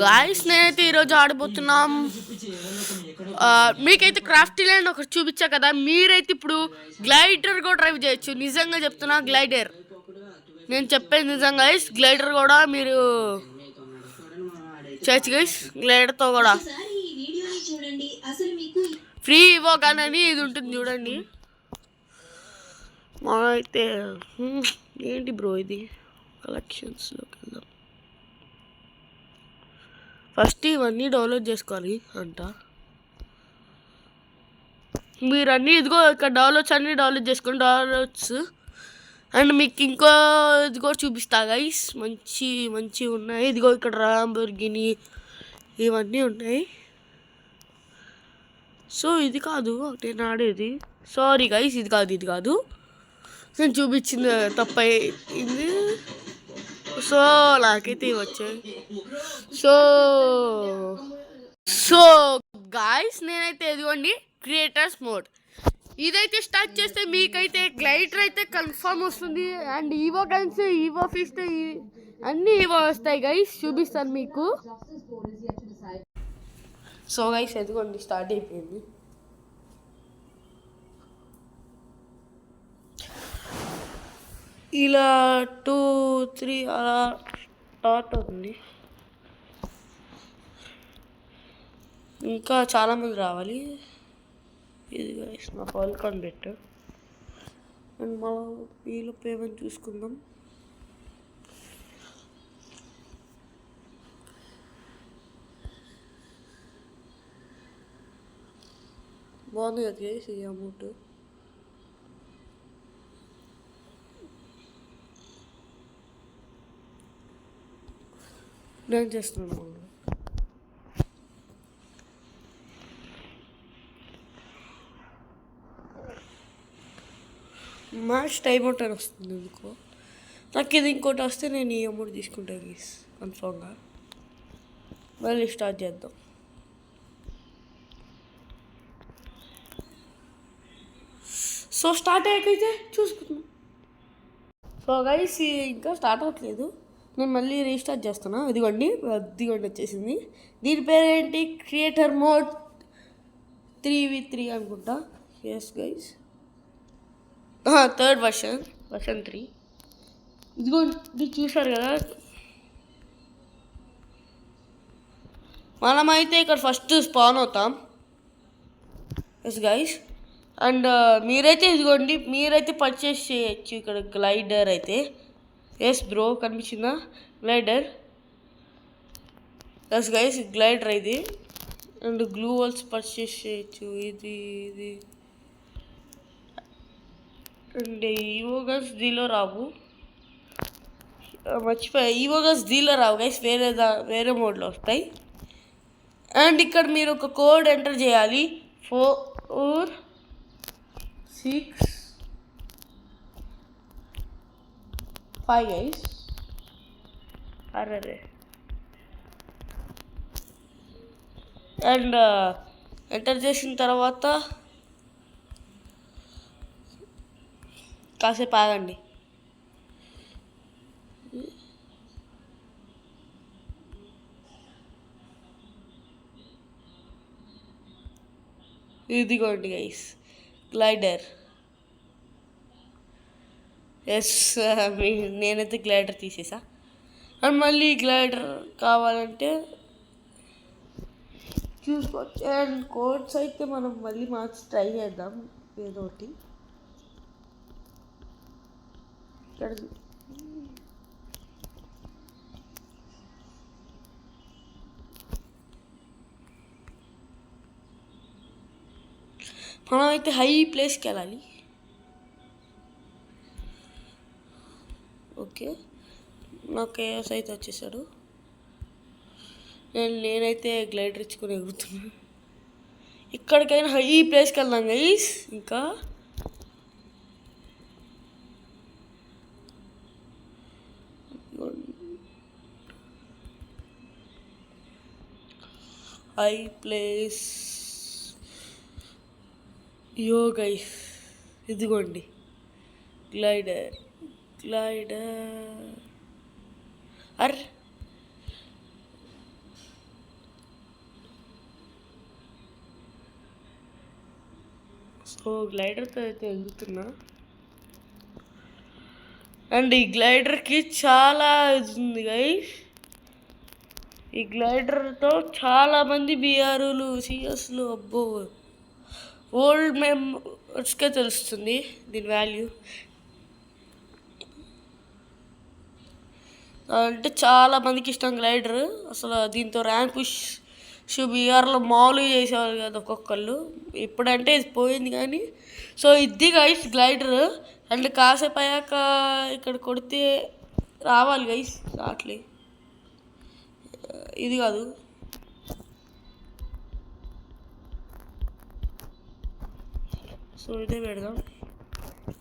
Guys నేనైతే ఈరోజు ఆడబోతున్నాం. మీకైతే క్రాఫ్టీ ల్యాండ్ ఒకటి చూపించా కదా, మీరైతే ఇప్పుడు గ్లైడర్ కూడా డ్రైవ్ చేయొచ్చు. నిజంగా చెప్తున్నా, గ్లైడర్ నేను చెప్పేది నిజంగా గైస్. గ్లైడర్ కూడా మీరు చేయొచ్చు గైస్. గ్లైడర్తో కూడా ఫ్రీ ఇవ్వగానని ఇది ఉంటుంది చూడండి. అయితే ఏంటి బ్రో ఇది, కలెక్షన్స్లోకి వెళ్దాం. ఫస్ట్ ఇవన్నీ డౌన్లోడ్ చేసుకోవాలి అంట. మీరు అన్నీ ఇదిగో ఇక్కడ డౌన్లోడ్స్ అన్నీ డౌన్లోడ్ చేసుకోండి, డౌన్లోడ్స్. అండ్ మీకు ఇంకో ఇది కూడా చూపిస్తా గైస్, మంచి ఉన్నాయి. ఇదిగో ఇక్కడ ల్యాంబోర్గిని ఇవన్నీ ఉన్నాయి. సో ఇది కాదు నేను ఆడేది, సారీ గైస్, ఇది కాదు నేను చూపించింది తప్పైంది. సో నాకైతే వచ్చాయి. సో గాయస్ నేనైతే ఇదిగోండి క్రియేటర్స్ మోడ్ ఇదైతే స్టార్ట్ చేస్తే మీకైతే గ్లైడర్ అయితే కన్ఫర్మ్ వస్తుంది. And evo guns, evo fist అన్నీ ఈవో వస్తాయి గైస్, చూపిస్తాను మీకు. సో గైస్ ఎదుగోండి స్టార్ట్ అయిపోయింది. ఇలా 2, 3 అలా స్టార్ట్ అవుతుంది. ఇంకా చాలామంది రావాలి. ఇది గైస్ నా ఫాల్కాన్ బెట్. అండ్ మా వీళ్ళు పేమెంట్ చూసుకుందాం. బాగుంది కదా గైస్ ఈ అమౌంట్. నేను చేస్తున్నాను. మ్యాచ్ టైం అవుట్ అని వస్తుంది ఎందుకో నాకు. ఇది ఇంకోటి వస్తే నేను ఈ అమౌంట్ తీసుకుంటాను గైస్ కన్ఫామ్గా. మళ్ళీ స్టార్ట్ చేద్దాం. సో స్టార్ట్ అయ్యాకైతే చూసుకుందాం. సో గైస్ ఇంకా స్టార్ట్ అవ్వట్లేదు, నేను మళ్ళీ రీస్టార్ట్ చేస్తున్నా. ఇదిగోండి వచ్చేసింది. దీని పేరు ఏంటి, క్రియేటర్ మోడ్ 3v3 అనుకుంటా. Yes guys, third version 3. ఇదిగోండి చూసారు కదా. మనమైతే ఇక్కడ ఫస్ట్ స్పాన్ అవుతాం. Yes guys. అండ్ మీరైతే ఇదిగోండి మీరైతే పర్చేస్ చేయొచ్చు ఇక్కడ గ్లైడర్ అయితే. ఎస్ బ్రో కనిపించిందా గ్లైడర్? ఎస్ గైస్ గ్లైడర్ ఇది. అండ్ గ్లూ వాల్స్ పర్చేస్ చేయొచ్చు. ఇది అండ్ ఈవోగన్స్ దీలో రావు, మర్చిపోయా. ఈవోగన్స్ దీలో రావు గైస్, వేరే మోడ్లో వస్తాయి. అండ్ ఇక్కడ మీరు ఒక కోడ్ ఎంటర్ చేయాలి, 4, 6, 5 గైస్. అరే అండ్ ఎంటర్ చేసిన తర్వాత కాసేపు ఆగండి. ఇదిగోండి గైస్ గ్లైడర్. ఎస్ నేనైతే గ్లైడర్ తీసేసా. అండ్ మళ్ళీ గ్లైడర్ కావాలంటే చూసుకోవచ్చు. అండ్ కోడ్స్ అయితే మనం మళ్ళీ మార్చి ట్రై చేద్దాం ఏదో ఒకటి. మనమైతే హై ప్లేస్కి వెళ్ళాలి. ఓకే నాకు కేఎస్ అయితే వచ్చేసాడు. నేనైతే గ్లైడర్ ఇచ్చుకొని ఎగురుతున్నా. ఇక్కడికైనా హై ప్లేస్కి వెళ్దాం గైస్. ఇంకా హై ప్లేస్ యో గైస్ ఇదిగోండి గ్లైడర్. అర్ సో గ్లైడర్తో అయితే ఎగురుతున్నా. అండ్ ఈ గ్లైడర్కి చాలా ఇది ఉంది గైస్. ఈ గ్లైడర్తో చాలామంది బీఆర్లు సిఎస్లు అబ్బో ఓల్డ్ మెంబర్స్కే తెలుస్తుంది దీని వాల్యూ. అంటే చాలామందికి ఇష్టం గ్లైడర్. అసలు దీంతో ర్యాంక్ పుష్ బీఆర్లో మామూలుగా చేసేవాళ్ళు కదా ఒక్కొక్కళ్ళు. ఇప్పుడంటే ఇది పోయింది కానీ. సో ఇది గైస్ గ్లైడర్. అండ్ కాసేపు అయ్యాక ఇక్కడ కొడితే రావాలి గైస్, రావట్లే. ఇది కాదు, సో ఇదే పెడదాం.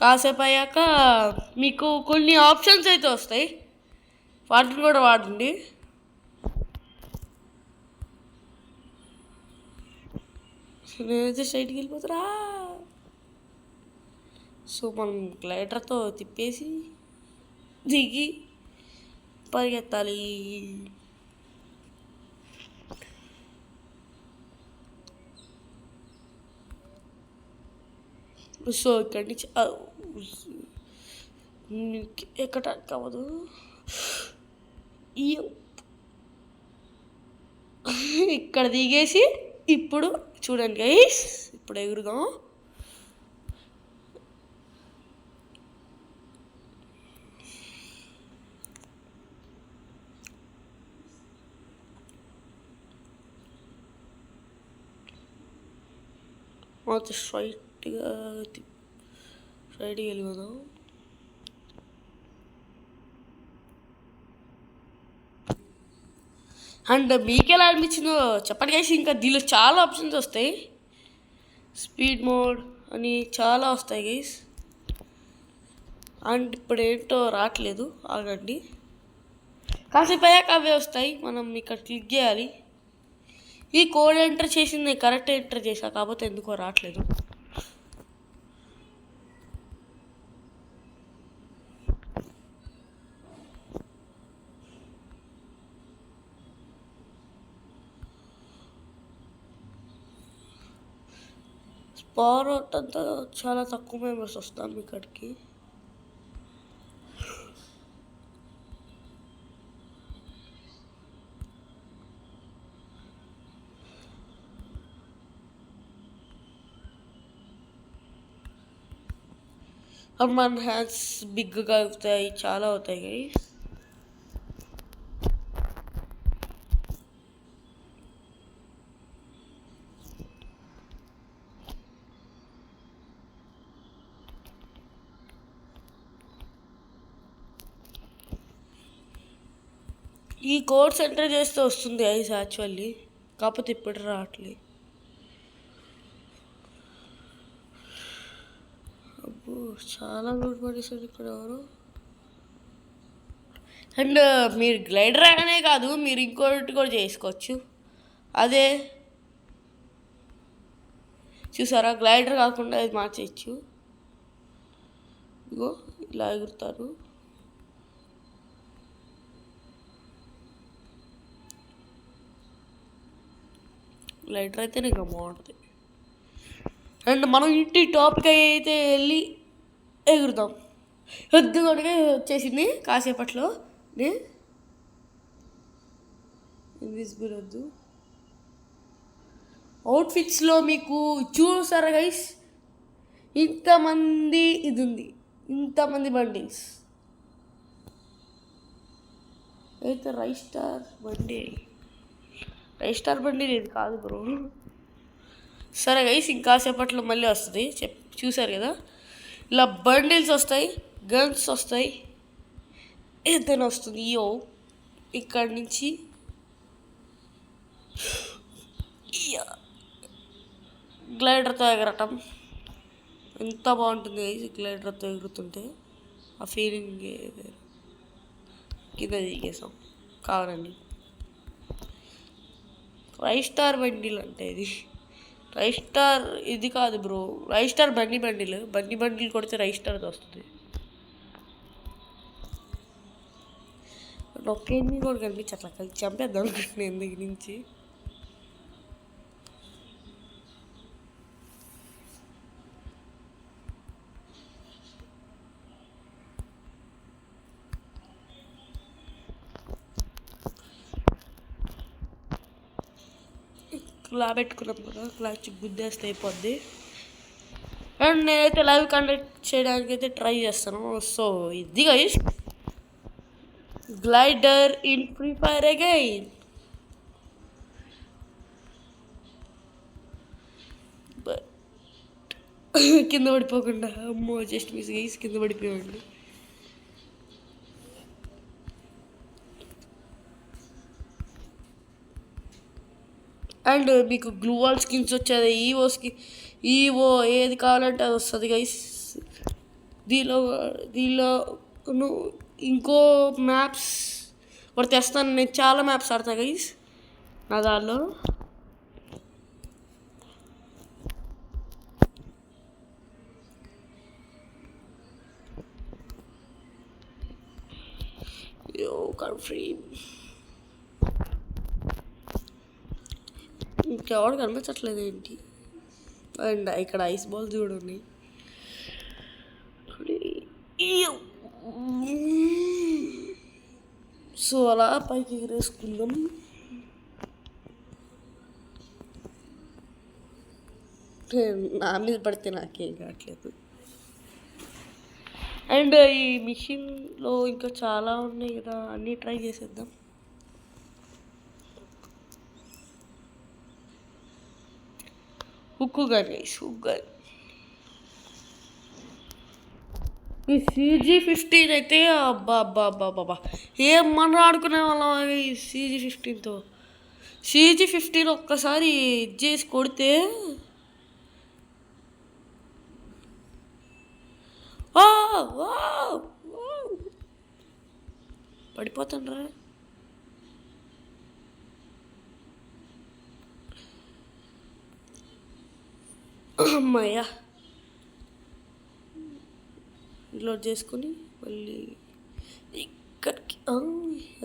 కాసేపు అయ్యాక మీకు కొన్ని ఆప్షన్స్ అయితే వస్తాయి, వాటిని కూడా వాడండి. నేనైతే స్ట్రైట్కి వెళ్ళిపోతారా. సో మనం గ్లైడర్తో తిప్పేసి దిగి పరిగెత్తాలి. సో ఇక్కడి నుంచి ఎక్కడానికి అవ్వదు. ఇక్కడ దిగేసి ఇప్పుడు చూడండి గైస్, ఇప్పుడు ఎగురుదాం. మొత్తం స్ట్రైట్గా వెళ్ళిపోదాం. అండ్ మీకు ఎలా అనిపించిందో చెప్పండి గైస్. ఇంకా దీనిలో చాలా ఆప్షన్స్ వస్తాయి, స్పీడ్ మోడ్ అని చాలా వస్తాయి గైస్. అండ్ ఇప్పుడు ఏంటో రావట్లేదు, ఆగండి. కాసేపు అయ్యాక అవే వస్తాయి, మనం ఇక్కడ క్లిక్ చేయాలి. ఈ కోడ్ ఎంటర్ చేసింది కరెక్ట్ ఎంటర్ చేశా, కాకపోతే ఎందుకో రావట్లేదు. పవర్ అవుట్ అంతా చాలా తక్కువ మెంబర్స్ వస్తాం ఇక్కడికి. మన హ్యాండ్స్ బిగ్గా అవుతాయి, చాలా అవుతాయి గైస్. ఈ కోడ్స్ ఎంటర్ చేస్తే వస్తుంది గైస్ యాక్చువల్లీ, కాకపోతే ఇప్పుడు రావట్లేదు. అబ్బో చాలా గుడ్ పడేసారు ఇక్కడ ఎవరు. అండ్ మీరు గ్లైడర్ అనే కాదు, మీరు ఇంకోటి కూడా చేసుకోవచ్చు. అదే చూసారా, గ్లైడర్ కాకుండా ఇది మార్చేయచ్చు. ఇగో ఇలా ఎగురుతారు. గ్లైడర్ అయితేనే ఇంకా బాగుంటుంది. అండ్ మనం ఇంటి టాప్కి అయితే వెళ్ళి ఎగురుదాం. కొద్దిగా వచ్చేసింది కాసేపట్లో. ఇన్విజిబుల్ వద్దు. అవుట్ఫిట్స్లో మీకు చూసారా గైస్, ఇంతమంది ఇది ఉంది, ఇంతమంది బండిల్స్ అయితే. రైస్టార్ బండి ఇది కాదు బ్రో. సరే గైస్, ఇంకాసేపట్లో మళ్ళీ వస్తుంది. చూసారు కదా, ఇలా బండిల్స్ వస్తాయి, గన్స్ వస్తాయి, ఏదైనా వస్తుంది. ఇక్కడి నుంచి గ్లైడర్తో ఎగరటం ఎంత బాగుంటుంది గైస్. గ్లైడర్తో ఎగురుతుంటే ఆ ఫీలింగ్ వేరు. కింద దిగేసాం కావాలండి. రైస్టార్ బండిల్ అంటే ఇది రైస్టార్ ఇది కాదు బ్రో. రైస్టార్ బండిల్ కొడితే రైస్టార్ వస్తుంది. ఒకేమి కూడా కనిపించట్లా, కలిసి చంపేద్దాం అనుకుంటున్నాను దగ్గర నుంచి. క్లా పెట్టుకున్నాం కదా, క్లా ఇచ్చి గుద్దేస్తే అయిపోద్ది. అండ్ నేనైతే లైవ్ కండక్ట్ చేయడానికి అయితే ట్రై చేస్తాను. సో ఇది guys glider in free fire again. కింద పడిపోకుండా, అమ్మో జస్ట్ మిస్ గైస్, కింద పడిపోయాడు. అండ్ మీకు గ్లూవాల్ స్కిన్స్ వచ్చేది, ఈవో ఏది కావాలంటే అది వస్తుంది గైస్. దీనిలో ఇంకో మ్యాప్స్ ఒకటి తెస్తాను. నేను చాలా మ్యాప్స్ ఆడతాను గైస్ నా దానిలో. ఫ్రీ ఇంకెవడు కనిపించట్లేదు ఏంటి. అండ్ ఇక్కడ ఐస్ బాల్స్ కూడా ఉన్నాయి. సో అలా పైకి ఎగరేసుకుందాం. నా మీద పడితే నాకేం కావట్లేదు. అండ్ ఈ మిషన్లో ఇంకా చాలా ఉన్నాయి కదా, అన్నీ ట్రై చేసేద్దాం. Hook gun guys, hook gun. ఈ CG-15 అయితే అబ్బా అబ్బా అబ్బా అబ్బా ఏం మనం ఆడుకునే వాళ్ళం ఈ CG-15తో. CG-15 ఒక్కసారి చేసి కొడితే పడిపోతాండ్రా. అమ్మాయ్యా రీలోడ్ చేసుకొని మళ్ళీ ఇక్కడికి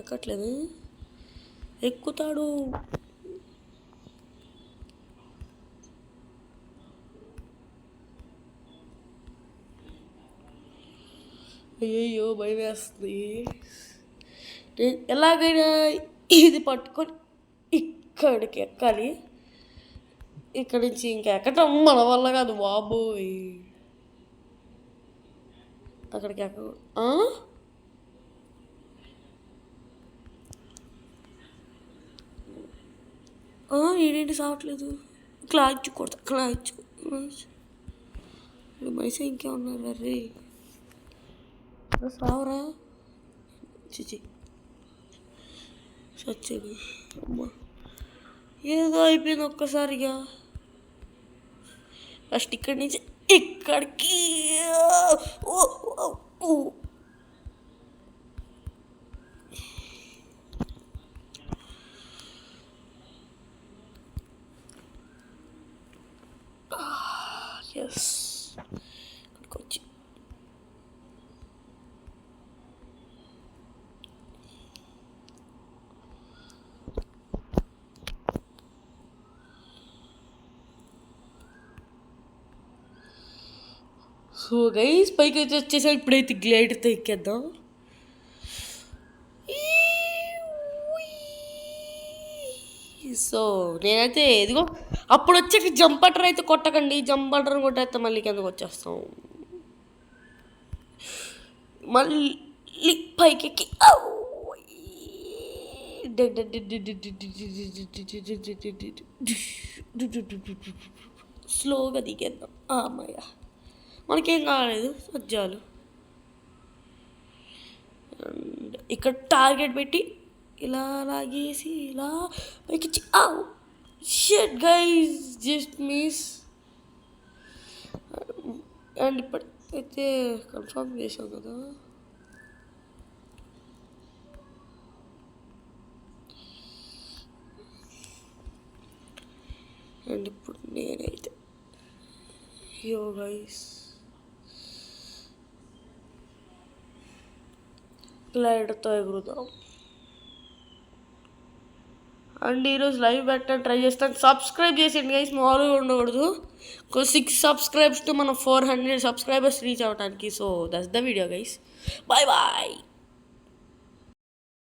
ఎక్కట్లేదు, ఎక్కుతాడు. అయ్యో భయం వేస్తుంది. ఎలాగైనా ఇది పట్టుకొని ఇక్కడికి ఎక్కాలి. ఇక్కడి నుంచి ఇంకెక్కటం మన వల్ల కాదు బాబోయ్. అక్కడికి ఎక్క ఏంటి సావట్లేదు. క్లాచ్ కొడతా, క్లాచ్ మైసే ఇంకేమన్నారు అర్రే సావరా చిచి సచ్చేది. అమ్మా ఏదో అయిపోయింది ఒక్కసారిగా. ఫస్ట్ ఇక్కడి నుంచి ఇక్కడికి ఎస్ ఇక్కడికి వచ్చి సో గైస్ పైకి అయితే వచ్చేసా. ఇప్పుడైతే గ్లైడర్తో ఎక్కేద్దాం. సో నేనైతే ఇదిగో అప్పుడు వచ్చాక జంప్ బటన్ అయితే కొట్టకండి. జంప్ బటన్ కొట్టేస్తే మళ్ళీ కిందకు వచ్చేస్తాం. మళ్ళీ పైకి ఎక్కి స్లోగా దిగేద్దాం. అమ్మయ్య మనకేం కాలేదు సజ్జాలు. అండ్ ఇక్కడ టార్గెట్ పెట్టి ఇలా లాగేసి ఇలా పైకి shit guys just miss. And ఇప్పుడైతే కన్ఫర్మ్ చేసాం కదా. అండ్ ఇప్పుడు నేనైతే యో గైస్ గ్లైడర్తో ఎగురుదాం. అండ్ ఈరోజు లైవ్ పెట్టడానికి ట్రై చేస్తాను. సబ్స్క్రైబ్ చేసేయండి గైస్, మామూలుగా ఉండకూడదు. 6 సబ్స్క్రైబ్స్తో మనం 400 సబ్స్క్రైబర్స్ రీచ్ అవ్వడానికి. So that's the video guys. Bye bye.